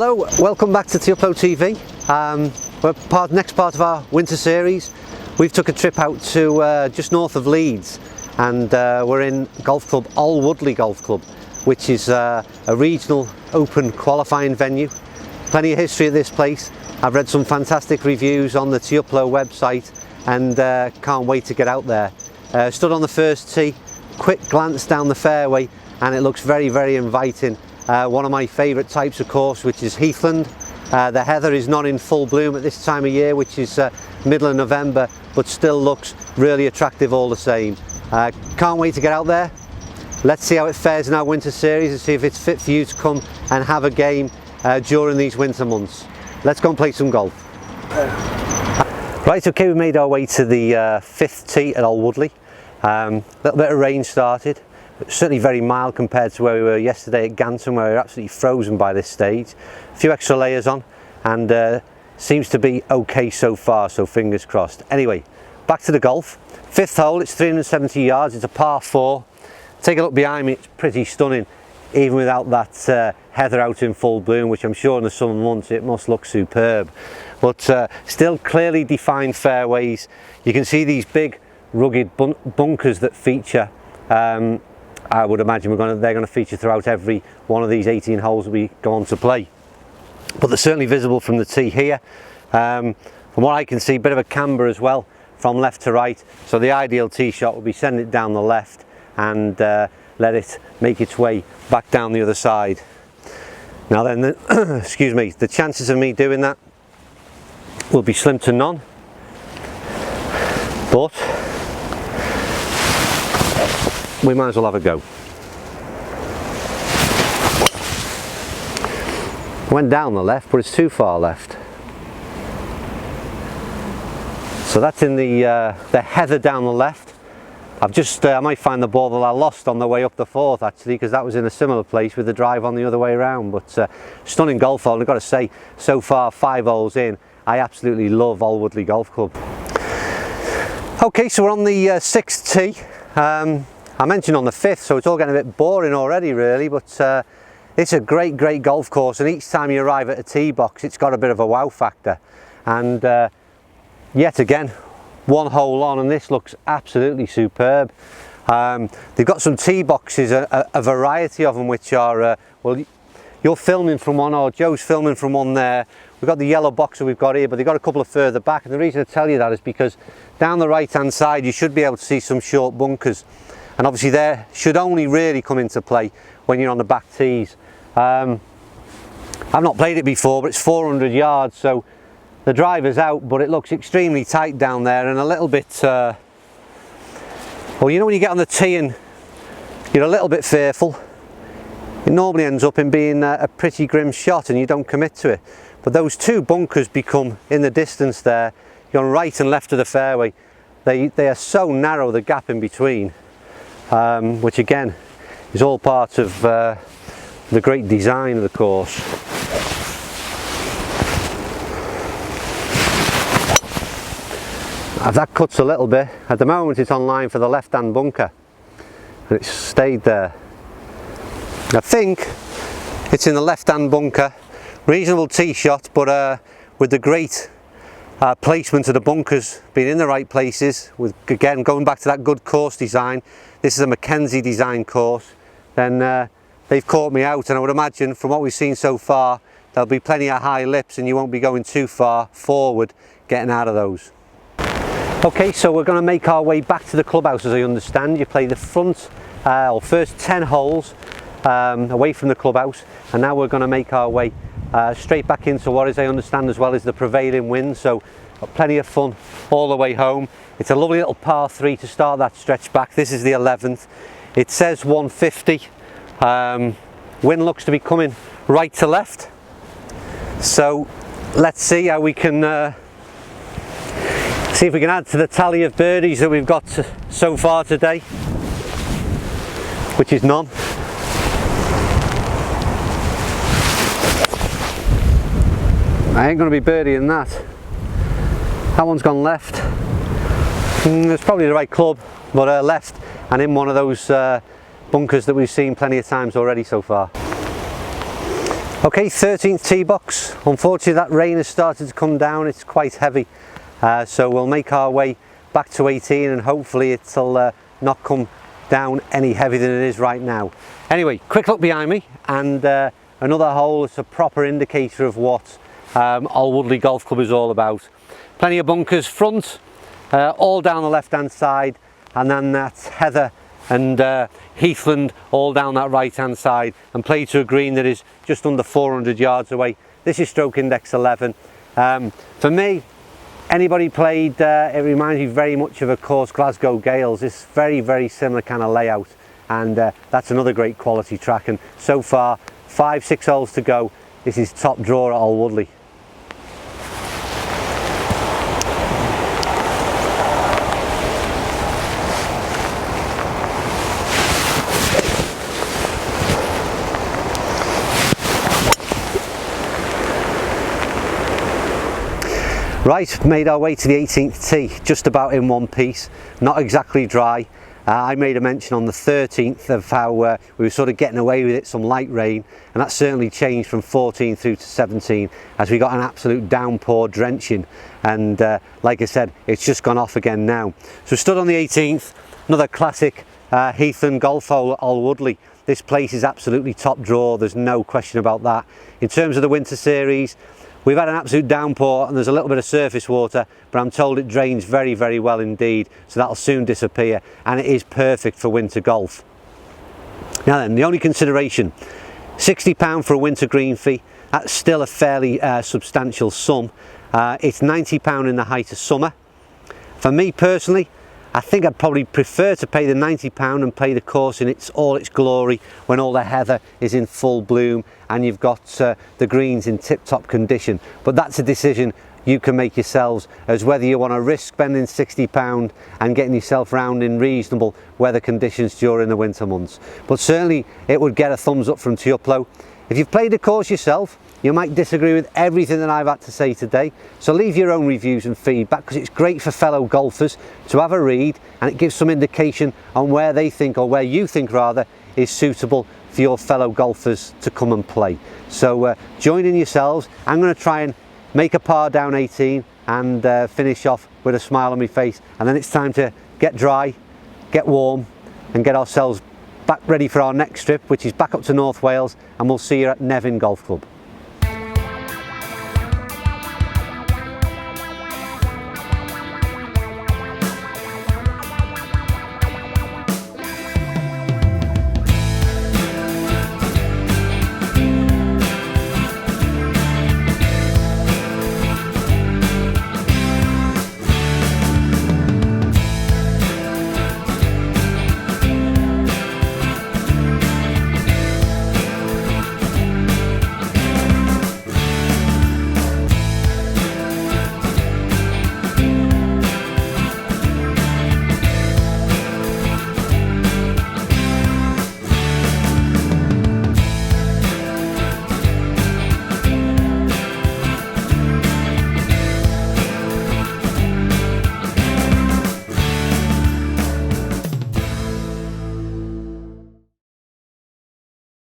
Hello, welcome back to Teeuplo TV. We're next part of our winter series. We've took a trip out to just north of Leeds, and we're in Golf Club, Alwoodley Golf Club, which is a regional open qualifying venue. Plenty of history at this place. I've read some fantastic reviews on the Teeuplo website and can't wait to get out there. Stood on the first tee, quick glance down the fairway, and it looks very, very inviting. One of my favourite types of course, which is heathland. The heather is not in full bloom at this time of year, which is middle of November, but still looks really attractive all the same. Can't wait to get out there. Let's see how it fares in our winter series and see if it's fit for you to come and have a game during these winter months. Let's go and play some golf. Right, okay, we made our way to the fifth tee at Alwoodley. A little bit of rain started. Certainly very mild compared to where we were yesterday at Ganton, where we were absolutely frozen by this stage. A few extra layers on, and seems to be okay so far, so fingers crossed. Anyway, back to the golf. Fifth hole, it's 370 yards, it's a par 4. Take a look behind me, it's pretty stunning, even without that heather out in full bloom, which I'm sure in the summer months it must look superb. But still clearly defined fairways. You can see these big rugged bunkers that feature. I would imagine they're going to feature throughout every one of these 18 holes that we go on to play. But they're certainly visible from the tee here. From what I can see, a bit of a camber as well from left to right. So the ideal tee shot would be send it down the left and let it make its way back down the other side. Now then, excuse me, the chances of me doing that will be slim to none. But we might as well have a go. Went down the left, but it's too far left. So that's in the heather down the left. I might find the ball that I lost on the way up the fourth actually, because that was in a similar place with the drive on the other way around. But stunning golf hole, and I've got to say, so far 5 holes in, I absolutely love Alwoodley Golf Club. Okay, so we're on the sixth tee. I mentioned on the fifth, so it's all getting a bit boring already really, but it's a great golf course, and each time you arrive at a tee box it's got a bit of a wow factor. And yet again, one hole on and this looks absolutely superb. They've got some tee boxes, a variety of them, which are, well, you're filming from one, or Joe's filming from one there. We've got the yellow box that we've got here, but they've got a couple of further back, and the reason I tell you that is because down the right hand side you should be able to see some short bunkers. And obviously they should only really come into play when you're on the back tees. I've not played it before, but it's 400 yards, so the driver's out, but it looks extremely tight down there and a little bit, well, you know when you get on the tee and you're a little bit fearful, it normally ends up in being a pretty grim shot and you don't commit to it. But those two bunkers become in the distance there, you're on right and left of the fairway. They are so narrow, the gap in between. Which again is all part of the great design of the course. That cuts a little bit. At the moment it's on line for the left hand bunker and it's stayed there. I think it's in the left hand bunker. Reasonable tee shot, but with the great placement of the bunkers being in the right places, with again going back to that good course design. This is a Mackenzie design course. Then they've caught me out, and I would imagine from what we've seen so far there'll be plenty of high lips and you won't be going too far forward getting out of those. Okay, so we're going to make our way back to the clubhouse. As I understand, you play the front or first 10 holes away from the clubhouse, and now we're going to make our way straight back into what, as I understand as well, is the prevailing wind. So got plenty of fun all the way home. It's a lovely little par 3 to start that stretch back. This is the 11th. It says 150. Wind looks to be coming right to left. So let's see how we can see if we can add to the tally of birdies that we've got so far today, which is none. I ain't going to be birdieing that. That one's gone left. It's probably the right club, but left and in one of those bunkers that we've seen plenty of times already so far. Okay, 13th tee box. Unfortunately that rain has started to come down, it's quite heavy. So we'll make our way back to 18 and hopefully it'll not come down any heavier than it is right now. Anyway, quick look behind me, and another hole. It's a proper indicator of what Alwoodley Golf Club is all about. Plenty of bunkers front, all down the left hand side, and then that's heather and heathland all down that right hand side, and play to a green that is just under 400 yards away. This is stroke index 11. For me, anybody played, it reminds me very much of a course Glasgow Gales. It's very similar kind of layout, and that's another great quality track. And so far 5-6 holes to go. This is top draw at Alwoodley. Right, made our way to the 18th tee, just about in one piece, not exactly dry. I made a mention on the 13th of how we were sort of getting away with it, some light rain, and that certainly changed from 14 through to 17 as we got an absolute downpour drenching, and like I said, it's just gone off again now. So stood on the 18th, another classic heathland golf hole at Alwoodley. This place is absolutely top draw, there's no question about that. In terms of the winter series, we've had an absolute downpour and there's a little bit of surface water, but I'm told it drains very well indeed, so that'll soon disappear, and it is perfect for winter golf. Now then, the only consideration, £60 for a winter green fee. That's still a fairly substantial sum. It's £90 in the height of summer. For me personally, I think I'd probably prefer to pay the £90 and play the course in all its glory, when all the heather is in full bloom and you've got the greens in tip-top condition. But that's a decision you can make yourselves, as whether you want to risk spending £60 and getting yourself round in reasonable weather conditions during the winter months. But certainly it would get a thumbs up from Teeuplo. If you've played the course yourself, you might disagree with everything that I've had to say today, so leave your own reviews and feedback, because it's great for fellow golfers to have a read, and it gives some indication on where they think, or where you think rather, is suitable for your fellow golfers to come and play. So join in yourselves. I'm going to try and make a par down 18 and finish off with a smile on my face, and then it's time to get dry, get warm, and get ourselves back ready for our next trip, which is back up to North Wales, and we'll see you at Nevin Golf Club.